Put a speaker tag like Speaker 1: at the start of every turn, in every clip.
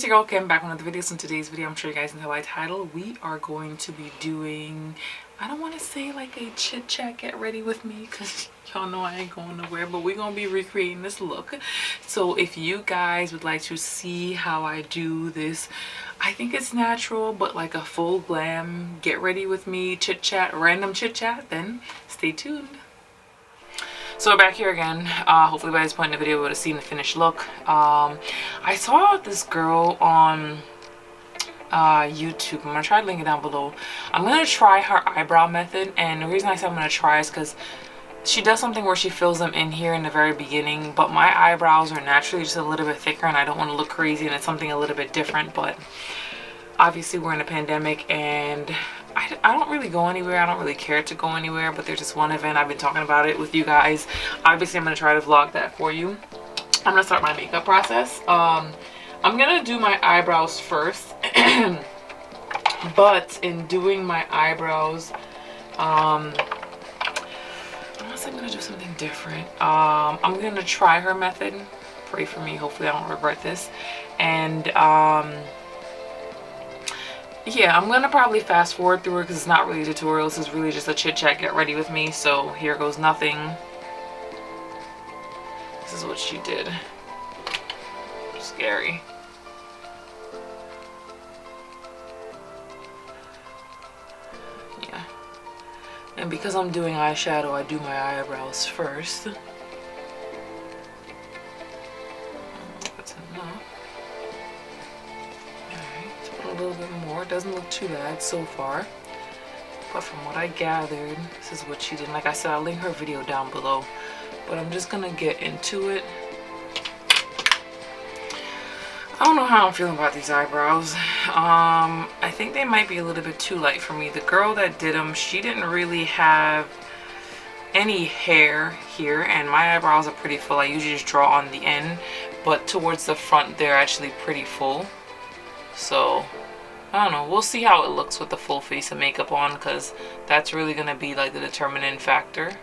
Speaker 1: your girl Kim back with another video. So in today's video, I'm sure you guys know by title, we are going to be doing, I don't want to say like a chit chat get ready with me because y'all know I ain't going nowhere, but we're going to be recreating this look. So if you guys would like to see how I do this, I think it's natural, but like a full glam get ready with me chit chat, random chit chat, then stay tuned. So we're back here again. Hopefully by this point in the video we'll have seen the finished look. I saw this girl on YouTube. I'm gonna try to link it down below. I'm gonna try her eyebrow method, and the reason I said I'm gonna try is because she does something where she fills them in here in the very beginning, but my eyebrows are naturally just a little bit thicker and I don't want to look crazy, and it's something a little bit different. But obviously we're in a pandemic and I don't really go anywhere. I don't really care to go anywhere, but there's this one event I've been talking about it with you guys. Obviously I'm going to try to vlog that for you. I'm going to start my makeup process. I'm going to do my eyebrows first. But in doing my eyebrows, unless I'm going to do something different, I'm going to try her method. Pray for me. Hopefully I don't regret this. And yeah, I'm gonna probably fast forward through it because it's not really a tutorial. This is really just a chit chat get ready with me. So here goes nothing. This is what she did. Scary. Yeah. And because I'm doing eyeshadow, I do my eyebrows first. That's enough. A little bit more. It doesn't look too bad so far, but from what I gathered, this is what she did. Like I said, I'll link her video down below, but I'm just gonna get into it. I don't know how I'm feeling about these eyebrows. I think they might be a little bit too light for me. The girl that did them, she didn't really have any hair here, and my eyebrows are pretty full. I usually just draw on the end, but towards the front they're actually pretty full. So I don't know, we'll see how it looks with the full face of makeup on, because that's really gonna be like the determining factor.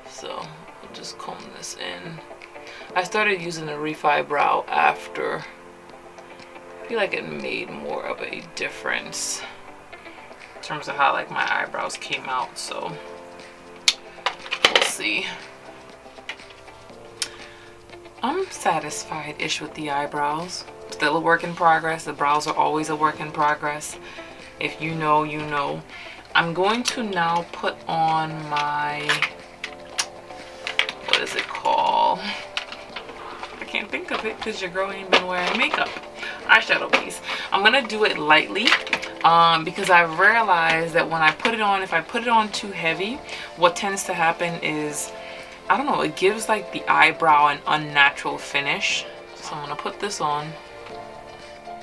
Speaker 1: So I'll just comb this in. I started using the Refi Brow after. I feel like it made more of a difference in terms of how like my eyebrows came out, so we'll see. I'm satisfied-ish with the eyebrows. Still a work in progress. The brows are always a work in progress. If you know, you know. I'm going to now put on my, what is it called? I can't think of it because your girl ain't been wearing makeup. Eyeshadow piece. I'm gonna do it lightly because I've realized that when I put it on, if I put it on too heavy, what tends to happen is, I don't know, it gives like the eyebrow an unnatural finish. So I'm gonna put this on.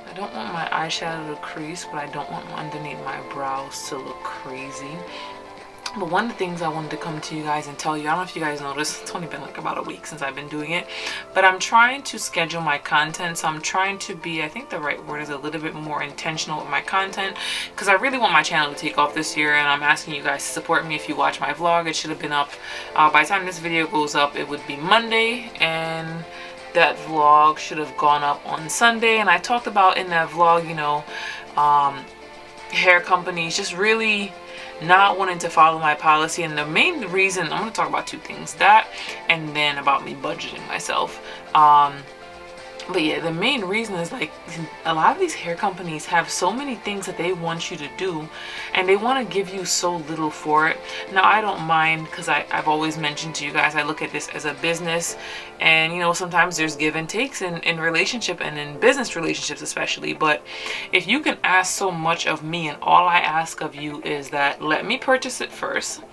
Speaker 1: I don't want my eyeshadow to crease, but I don't want underneath my brows to look crazy. But one of the things I wanted to come to you guys and tell you, I don't know if you guys noticed, it's only been like about a week since I've been doing it, but I'm trying to schedule my content. So I'm trying to be, I think the right word is a little bit more intentional with my content, because I really want my channel to take off this year, and I'm asking you guys to support me. If you watch my vlog, it should have been up by the time this video goes up, it would be Monday, and that vlog should have gone up on Sunday. And I talked about in that vlog, you know, hair companies just really not wanting to follow my policy. And the main reason, I'm going to talk about two things, that and then about me budgeting myself. But yeah, the main reason is like a lot of these hair companies have so many things that they want you to do, and they want to give you so little for it. Now I don't mind, because I've always mentioned to you guys, I look at this as a business, and you know, sometimes there's give and takes in relationship and in business relationships especially. But if you can ask so much of me, and all I ask of you is that let me purchase it first.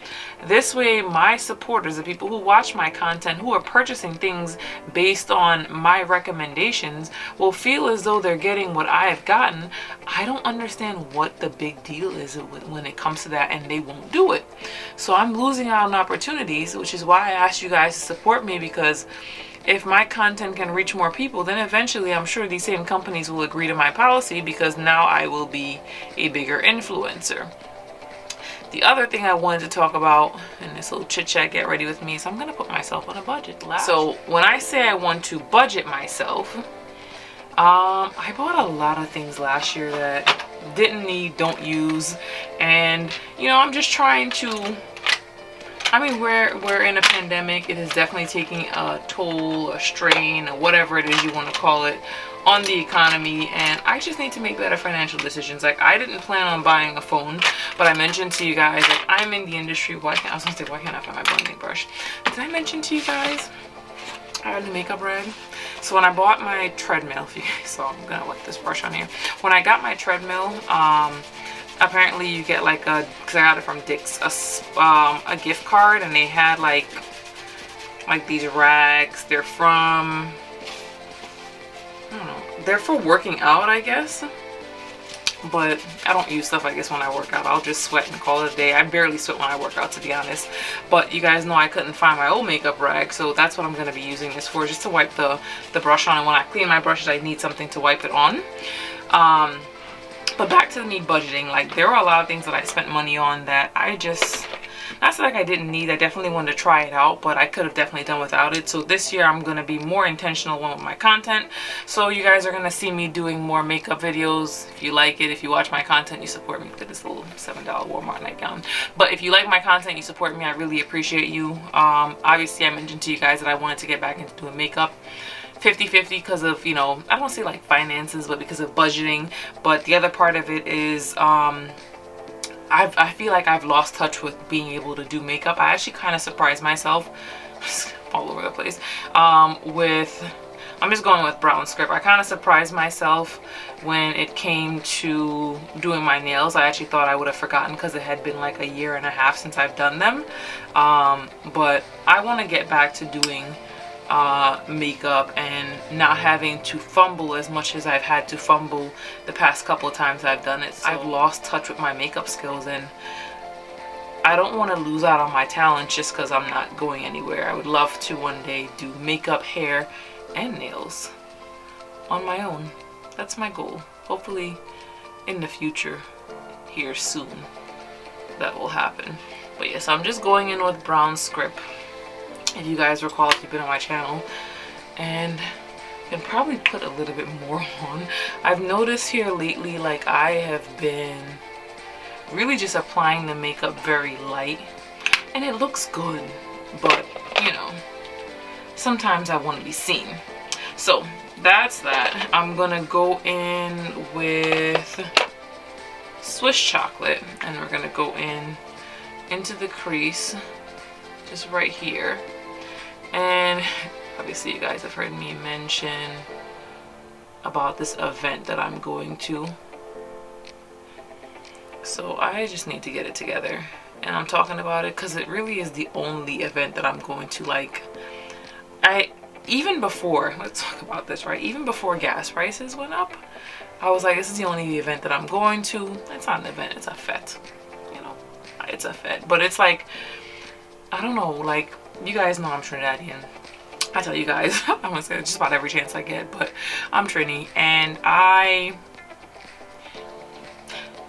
Speaker 1: This way my supporters, the people who watch my content, who are purchasing things based on my recommendations, will feel as though they're getting what I have gotten. I don't understand what the big deal is when it comes to that, and they won't do it. So I'm losing out on opportunities, which is why I asked you guys to support me, because if my content can reach more people, then eventually I'm sure these same companies will agree to my policy, because now I will be a bigger influencer. The other thing I wanted to talk about in this little chit chat get ready with me is I'm going to put myself on a budget. So when I say I want to budget myself, I bought a lot of things last year that didn't need, don't use, and you know, I'm just trying to, I mean, we're in a pandemic. It is definitely taking a toll, a strain, or whatever it is you want to call it, on the economy, and I just need to make better financial decisions. Like, I didn't plan on buying a phone, but I mentioned to you guys that I'm in the industry. Why can't I find my blending brush? Did I mention to you guys I had a makeup rag? So when I bought my treadmill, if you guys saw, I'm gonna wet this brush on here. When I got my treadmill, apparently you get like a, because I got it from Dick's, a gift card, and they had like these rags. They're from, I don't know, they're for working out, I guess. But I don't use stuff, I guess, when I work out. I'll just sweat and call it a day. I barely sweat when I work out, to be honest. But you guys know I couldn't find my old makeup rag, so that's what I'm going to be using this for, just to wipe the brush on. And when I clean my brushes, I need something to wipe it on. But back to me budgeting, like, there were a lot of things that I spent money on that I just, not like I didn't need. I definitely wanted to try it out, but I could have definitely done without it. So this year I'm going to be more intentional with my content. So you guys are going to see me doing more makeup videos. If you like it, if you watch my content, you support me. Look at this little $7 Walmart nightgown. But if you like my content, you support me, I really appreciate you. Obviously I mentioned to you guys that I wanted to get back into doing makeup 50-50 because of, you know, I don't say like finances, but because of budgeting. But the other part of it is I feel like I've lost touch with being able to do makeup. I actually kind of surprised myself all over the place with, I'm just going with brown script. I kind of surprised myself when it came to doing my nails. I actually thought I would have forgotten because it had been like a year and a half since I've done them. But I want to get back to doing makeup and not having to fumble as much as I've had to fumble the past couple of times I've done it. So I've lost touch with my makeup skills, and I don't want to lose out on my talent just because I'm not going anywhere. I would love to one day do makeup, hair, and nails on my own. That's my goal. Hopefully in the future, here soon, that will happen. But yes, I'm just going in with brown script, if you guys recall, if you've been on my channel, and I can probably put a little bit more on. I've noticed here lately, like, I have been really just applying the makeup very light, and it looks good, but you know, sometimes I want to be seen. So that's that. I'm gonna go in with Swiss chocolate, and we're gonna go into the crease just right here. And obviously you guys have heard me mention about this event that I'm going to, so I just need to get it together. And I'm talking about it because it really is the only event that I'm going to. Like, even before, let's talk about this, right? Even before gas prices went up, I was like, this is the only event that I'm going to. It's not an event, it's a fete, you know, it's a fete. But it's like, I don't know, like, you guys know I'm Trinidadian. I tell you guys, I'm gonna say just about every chance I get, but I'm Trini, and I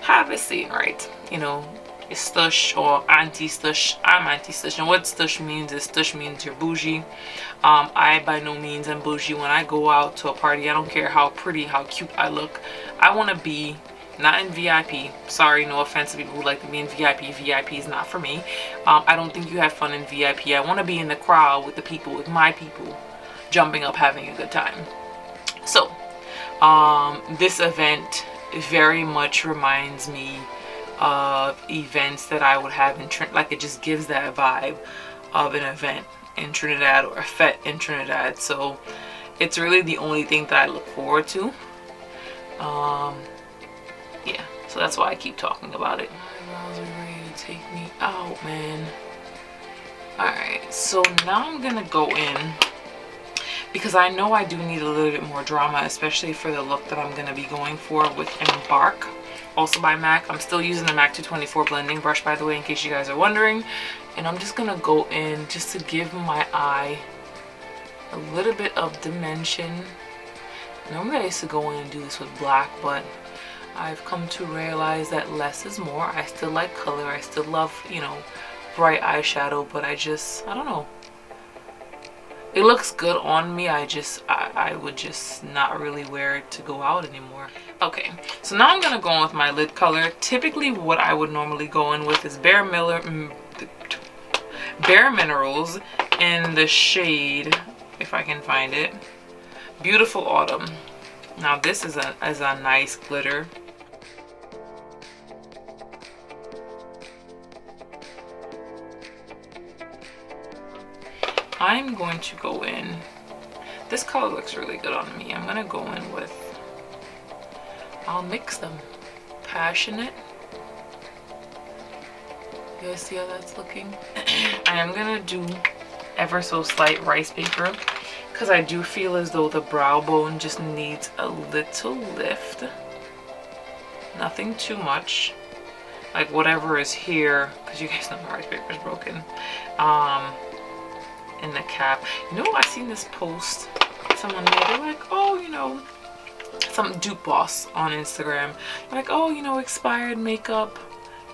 Speaker 1: have a saying, right? You know, it's stush or anti-stush. I'm anti-stush, and what stush means is, stush means you're bougie. I by no means am bougie. When I go out to a party, I don't care how pretty, how cute I look. I want to be not in VIP. Sorry, no offense to people who like to be in VIP. VIP is not for me. I don't think you have fun in VIP. I want to be in the crowd with the people, with my people, jumping up, having a good time. So, this event very much reminds me of events that I would have in Trinidad. Like, it just gives that vibe of an event in Trinidad, or a fete in Trinidad. So, it's really the only thing that I look forward to. Yeah, so that's why I keep talking about it. My eyebrows are ready to take me out, man. Alright, so now I'm gonna go in, because I know I do need a little bit more drama, especially for the look that I'm gonna be going for with Embark, also by MAC. I'm still using the MAC 224 blending brush, by the way, in case you guys are wondering. And I'm just gonna go in just to give my eye a little bit of dimension. Normally I used to go in and do this with black, but I've come to realize that less is more. I still like color. I still love, you know, bright eyeshadow, but I don't know. It looks good on me. I would just not really wear it to go out anymore. Okay, so now I'm gonna go in with my lid color. Typically what I would normally go in with is Bare Minerals in the shade, if I can find it, Beautiful Autumn. Now this is a nice glitter. I'm going to go in, this color looks really good on me. I'm gonna go in with, I'll mix them, Passionate. You guys see how that's looking? I am gonna do ever so slight rice paper because I do feel as though the brow bone just needs a little lift. Nothing too much. Like whatever is here, because you guys know my rice paper is broken. In the cap. You know, I seen this post someone made. They're like, oh, you know, some dupe boss on Instagram. They're like, oh, you know, expired makeup.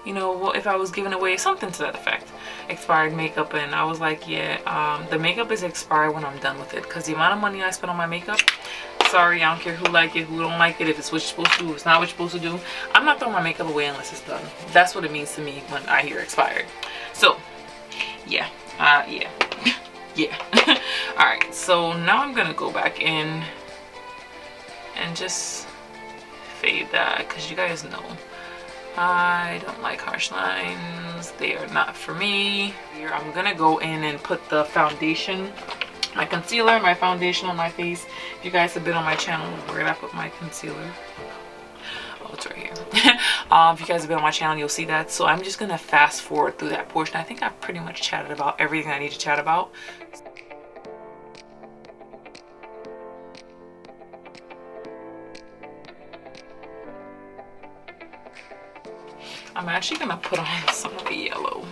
Speaker 1: You know, well, if I was giving away something to that effect, expired makeup, and I was like, yeah, the makeup is expired when I'm done with it, because the amount of money I spent on my makeup, sorry, I don't care who like it, who don't like it, if it's what you're supposed to do, if it's not what you're supposed to do, I'm not throwing my makeup away unless it's done. That's what it means to me when I hear expired. So, yeah, yeah. Yeah. All right, so now I'm gonna go back in and just fade that, because you guys know I don't like harsh lines. They are not for me. Here I'm gonna go in and put the foundation, my concealer, my foundation on my face. If you guys have been on my channel, where did I put my concealer? Oh, it's right here. If you guys have been on my channel, you'll see that. So I'm just gonna fast forward through that portion. I think I've pretty much chatted about everything I need to chat about. I'm actually gonna put on some of the yellow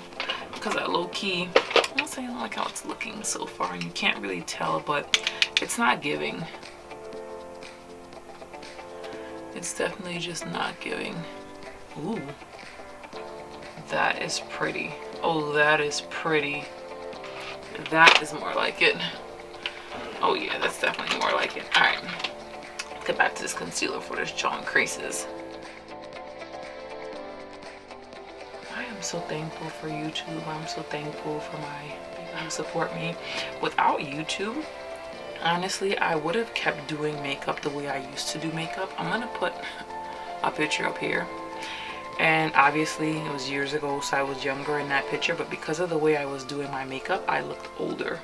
Speaker 1: because I low-key, I'm not saying I don't like how it's looking so far, and you can't really tell, but it's not giving. It's definitely just not giving. Ooh, that is pretty. Oh, that is pretty. That is more like it. Oh yeah, that's definitely more like it. All right, let's get back to this concealer for this jaw and creases. I'm so thankful for YouTube. I'm so thankful for my people who support me. Without YouTube, honestly, I would have kept doing makeup the way I used to do makeup. I'm gonna put a picture up here, and obviously it was years ago, so I was younger in that picture, but because of the way I was doing my makeup, I looked older.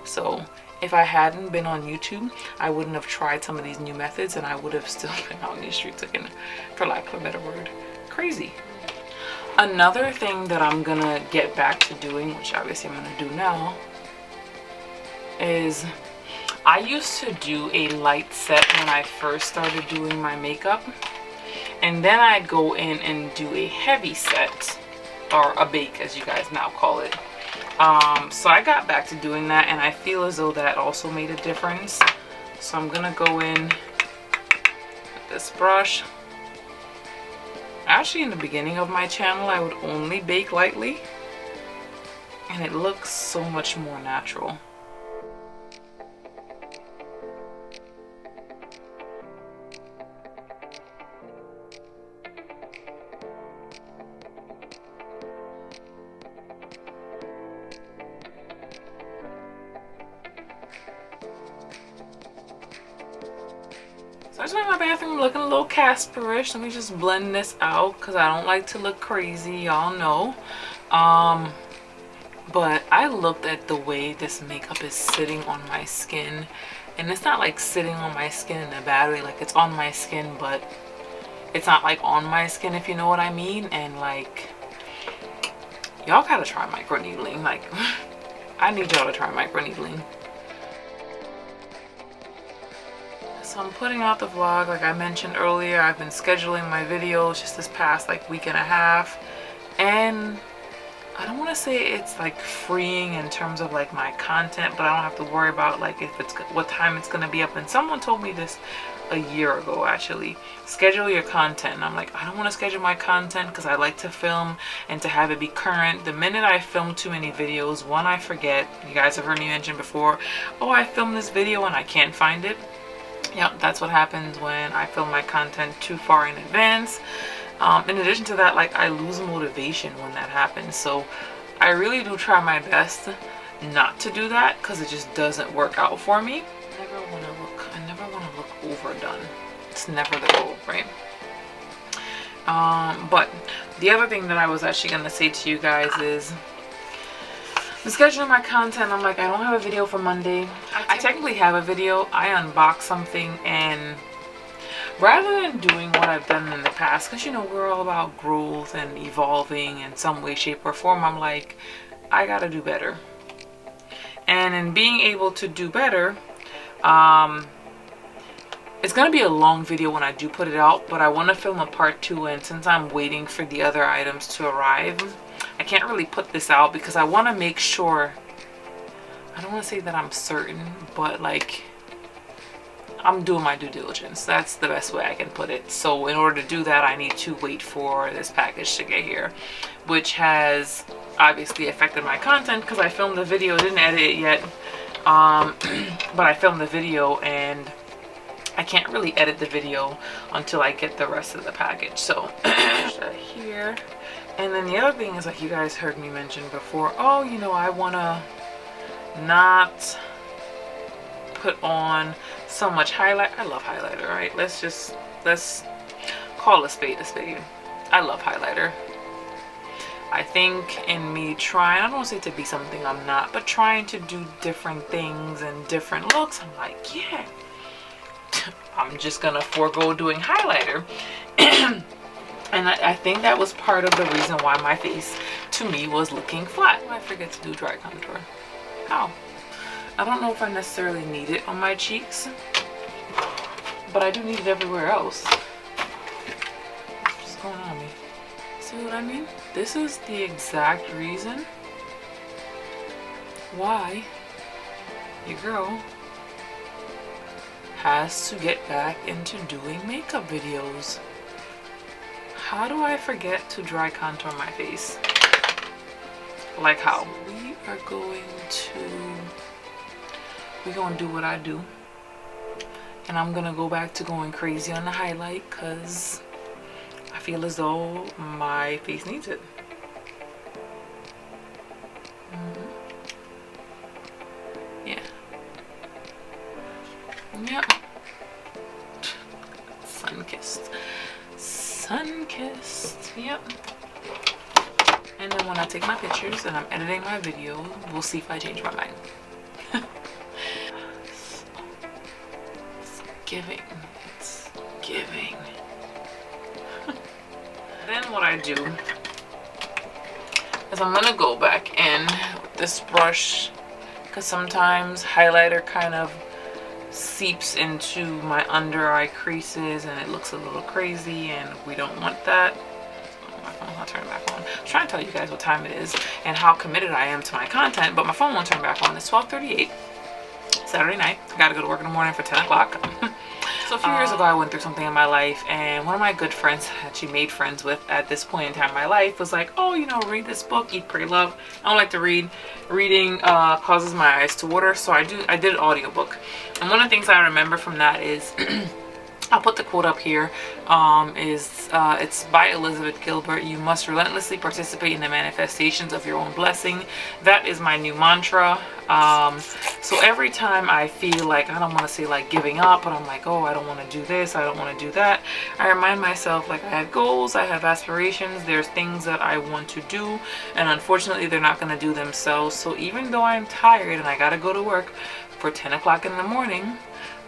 Speaker 1: So if I hadn't been on YouTube, I wouldn't have tried some of these new methods, and I would have still been out in these streets looking, for lack of a better word, crazy. Another thing that I'm gonna get back to doing, which obviously I'm gonna do now, is I used to do a light set when I first started doing my makeup, and then I'd go in and do a heavy set, or a bake as you guys now call it. So I got back to doing that, and I feel as though that also made a difference. So I'm gonna go in with this brush. Actually, in the beginning of my channel, I would only bake lightly, and it looks so much more natural. So I just went in my bathroom looking a little Casperish. Let me just blend this out because I don't like to look crazy, y'all know. But I looked at the way this makeup is sitting on my skin, and it's not like sitting on my skin in a bad way. Like, it's on my skin, but it's not like on my skin, if you know what I mean. And like, y'all gotta try microneedling. Like, I need y'all to try microneedling. So I'm putting out the vlog like I mentioned earlier. I've been scheduling my videos just this past like week and a half, and I don't want to say it's like freeing in terms of like my content, but I don't have to worry about like if it's what time it's gonna be up. And someone told me this a year ago actually. Schedule your content. And I'm like, I don't want to schedule my content because I like to film and to have it be current. The minute I film too many videos, one, I forget. You guys have heard me mention before, oh, I filmed this video and I can't find it. Yep, that's what happens when I film my content too far in advance. In addition to that, like, I lose motivation when that happens. So I really do try my best not to do that because it just doesn't work out for me. I never want to look overdone. It's never the goal, right? But the other thing that I was actually going to say to you guys is the scheduling my content. I'm like, I don't have a video for Monday. I technically have a video. I unbox something, and rather than doing what I've done in the past, because you know we're all about growth and evolving in some way, shape, or form, I'm like, I gotta do better. And in being able to do better, it's gonna be a long video when I do put it out, but I want to film a part 2, and since I'm waiting for the other items to arrive, I can't really put this out because I want to make sure, I don't want to say that I'm certain, but like, I'm doing my due diligence. That's the best way I can put it. So in order to do that, I need to wait for this package to get here, which has obviously affected my content because I filmed the video, didn't edit it yet, but I filmed the video and I can't really edit the video until I get the rest of the package. So that here. And then the other thing is, like you guys heard me mention before, oh, you know, I want to not put on so much highlight. I love highlighter, right? Let's call a spade a spade. I love highlighter. I think in me trying, I don't want to say to be something I'm not, but trying to do different things and different looks, I'm like, yeah, I'm just gonna forego doing highlighter. And I think that was part of the reason why my face to me was looking flat. I forget to do dry contour. How? I don't know if I necessarily need it on my cheeks, but I do need it everywhere else. What's going on with me? See what I mean? This is the exact reason why your girl has to get back into doing makeup videos. How do I forget to dry contour my face? Like how? We're gonna do what I do, and I'm gonna go back to going crazy on the highlight because I feel as though my face needs it. Yeah. Yep. Sun-kissed. Sun-kissed. Yep. And then when I take my pictures and I'm editing my video, we'll see if I change my mind. It's giving. It's giving. Then what I do is I'm gonna go back in with this brush because sometimes highlighter kind of seeps into my under eye creases and it looks a little crazy, and we don't want that. My phone won't turn back on. I'm trying to tell you guys what time it is and how committed I am to my content, but my phone won't turn back on. It's 12:38 Saturday night. I gotta go to work in the morning for 10 o'clock. So a few years ago I went through something in my life, and one of my good friends that she made friends with at this point in time in my life was like, oh, you know, read this book, Eat, Pray, Love. I don't like to read. Reading causes my eyes to water, so I did an audiobook. And one of the things I remember from that is I'll put the quote up here. It's by Elizabeth Gilbert. You must relentlessly participate in the manifestations of your own blessing. That is my new mantra. So every time I feel like, I don't want to say like giving up, but I'm like, oh, I don't want to do this, I don't want to do that, I remind myself like I have goals, I have aspirations, there's things that I want to do, and unfortunately they're not going to do themselves. So even though I'm tired and I got to go to work for 10 o'clock in the morning,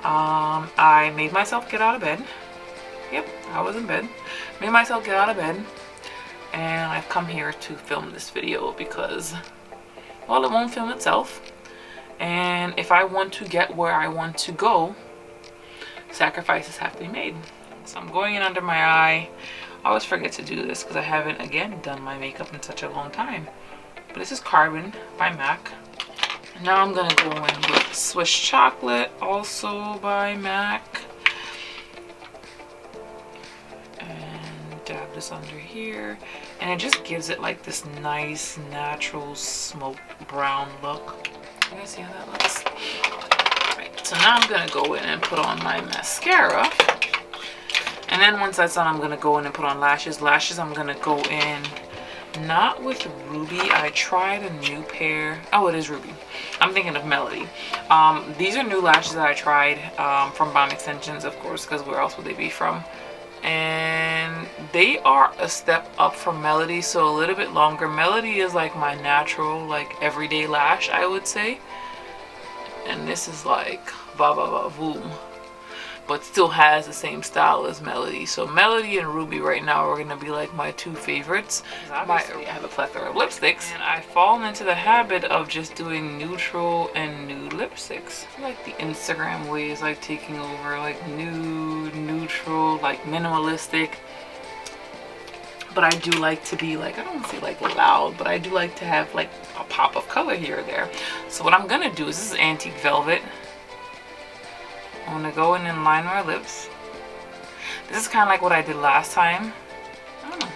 Speaker 1: I made myself get out of bed. Yep, I was in bed. Made myself get out of bed, and I've come here to film this video because, well, it won't film itself. And if I want to get where I want to go, sacrifices have to be made. So I'm going in under my eye. I always forget to do this because I haven't, again, done my makeup in such a long time. But this is Carbon by MAC. Now I'm going to go in with Swiss Chocolate, also by MAC. just under here, and it just gives it like this nice natural smoke brown look. You guys see how that looks? Right, so now I'm gonna go in and put on my mascara, and then once that's done, I'm gonna go in and put on lashes. Lashes, I'm gonna go in not with Ruby. I tried a new pair. Oh, it is Ruby. I'm thinking of Melody. These are new lashes that I tried from Balm Extensions, of course, because where else would they be from? And they are a step up from Melody, so a little bit longer. Melody is like my natural, like everyday lash, I would say. And this is like va va va voom, but still has the same style as Melody. So Melody and Ruby right now are gonna be like my two favorites. Obviously, I have a plethora of lipsticks, and I've fallen into the habit of just doing neutral and nude lipsticks. I feel like the Instagram way is like taking over, like nude, neutral, like minimalistic. But I do like to be like, I don't want to say like loud, but I do like to have like a pop of color here or there. So what I'm gonna do is, this is Antique Velvet. I'm gonna go in and line my lips. This is kind of like what I did last time. I don't know.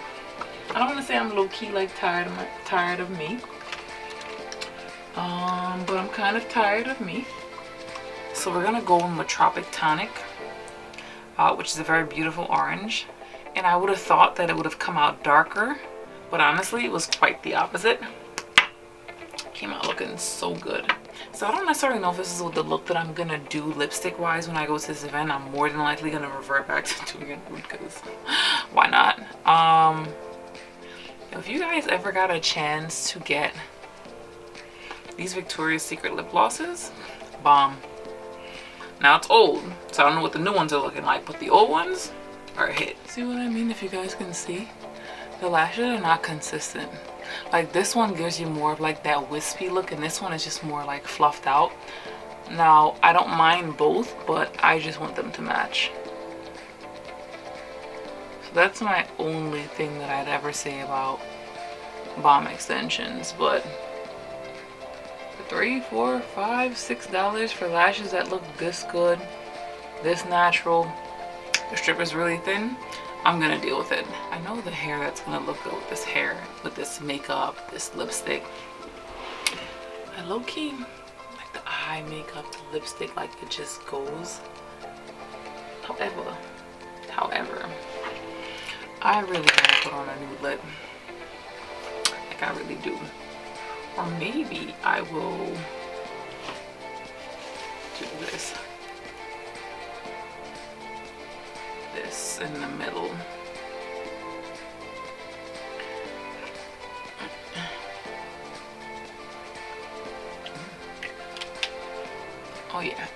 Speaker 1: I don't want to say I'm low-key like tired of me. But I'm kind of tired of me. So we're gonna go in with Tropic Tonic, which is a very beautiful orange. And I would have thought that it would have come out darker, but honestly, it was quite the opposite. Came out looking so good. So I don't necessarily know if this is the look that I'm gonna do lipstick wise when I go to this event. I'm more than likely gonna revert back to doing it because why not? If you guys ever got a chance to get these Victoria's Secret lip glosses, bomb. Now it's old, so I don't know what the new ones are looking like, but the old ones are a hit. See what I mean? If you guys can see, the lashes are not consistent. Like this one gives you more of like that wispy look, and this one is just more like fluffed out. Now I don't mind both, but I just want them to match. So that's my only thing that I'd ever say about Balm Extensions. But $3, $4, $5, $6 for lashes that look this good, this natural, the strip is really thin, I'm gonna deal with it. I know the hair that's gonna look good with this hair, with this makeup, this lipstick. I low-key like the eye makeup, the lipstick, like it just goes. However, I really gotta put on a new lip. Like I really do. Or maybe I will do this. This in the middle. Oh yeah,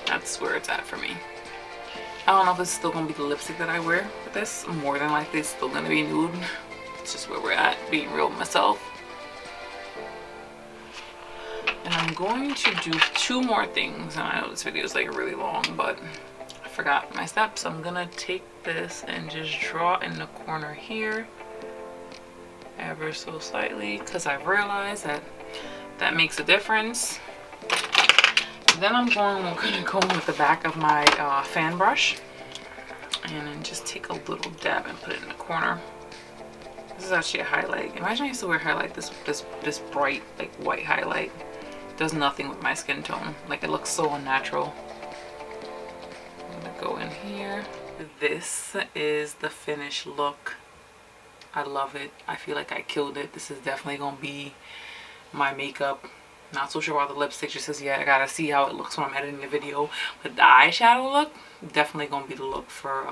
Speaker 1: that's where it's at for me. I don't know if this is still gonna be the lipstick that I wear with this. More than likely it's still gonna be nude. It's just where we're at, being real with myself. And I'm going to do two more things. And I know this video is like really long, but I forgot my steps. I'm gonna take this and just draw in the corner here ever so slightly, because I've realized that that makes a difference. Then I'm gonna go with the back of my fan brush and then just take a little dab and put it in the corner. This is actually a highlight. Imagine I used to wear highlight, this bright like white highlight. Does nothing with my skin tone. Like it looks so unnatural. I'm gonna go in here. This is the finished look. I love it. I feel like I killed it. This is definitely gonna be my makeup. Not so sure about the lipstick just as yet. I gotta see how it looks when I'm editing the video. But the eyeshadow look, definitely gonna be the look for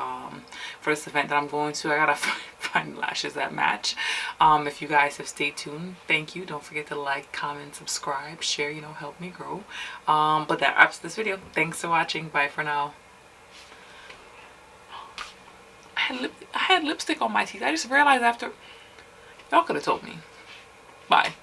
Speaker 1: this event that I'm going to. I gotta find lashes that match. If you guys have stayed tuned, thank you. Don't forget to like, comment, subscribe, share, you know, help me grow. But that wraps this video. Thanks for watching. Bye for now. I had lipstick on my teeth. I just realized after. Y'all could have told me. Bye.